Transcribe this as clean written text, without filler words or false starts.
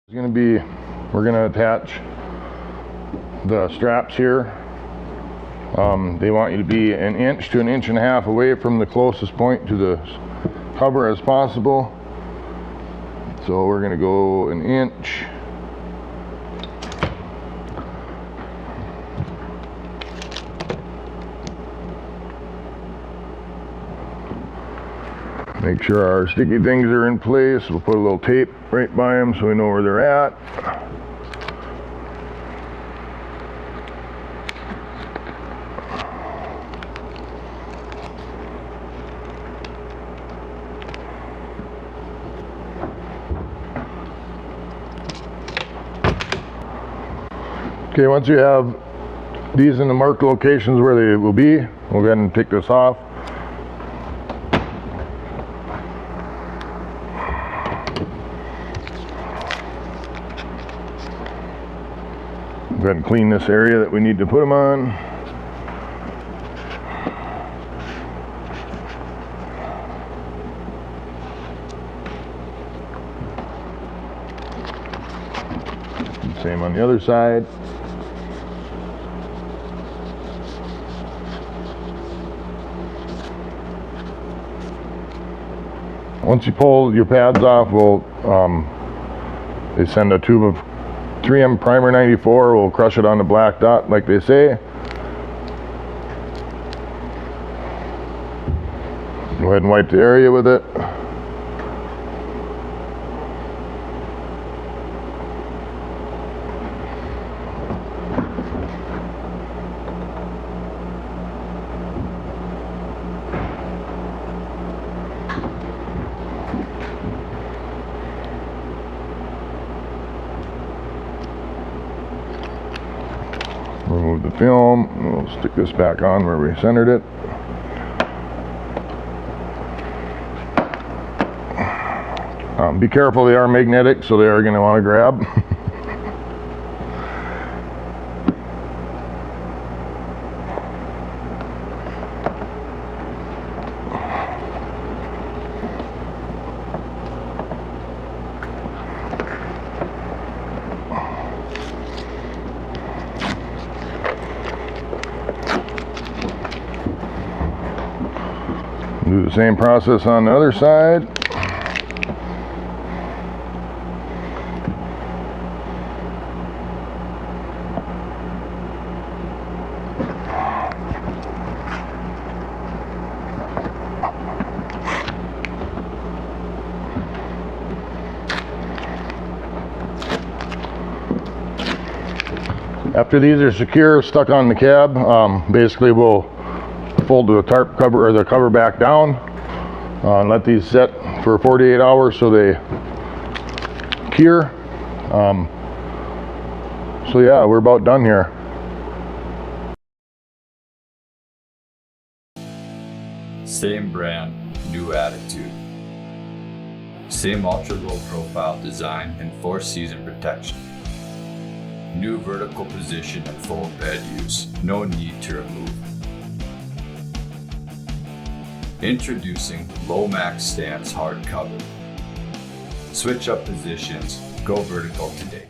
We're going to attach the straps here. They want you to be an inch to an inch and a half away from the closest point to the cover as possible. So we're going to go an inch. Make sure our sticky things are in place. We'll put a little tape right by them so we know where they're at. Okay, once you have these in the marked locations where they will be, we'll go ahead and take this off. Go ahead and clean this area that we need to put them on. Same on the other side. Once you pull your pads off, they send a tube of 3M primer 94. We'll crush it on the black dot like they say. Go ahead and wipe the area with it. Remove the film. We'll stick this back on where we centered it. Be careful, they are magnetic, so they are going to want to grab. Do the same process on the other side. After these are secure, stuck on the cab, basically we'll fold the tarp cover or the cover back down and let these set for 48 hours so they cure. So yeah, we're about done here. Same brand, new attitude. Same ultra low profile design and 4-season protection. New vertical position and full bed use, no need to remove. Introducing LOMAX Stance Hard cover. Switch up positions, go vertical today.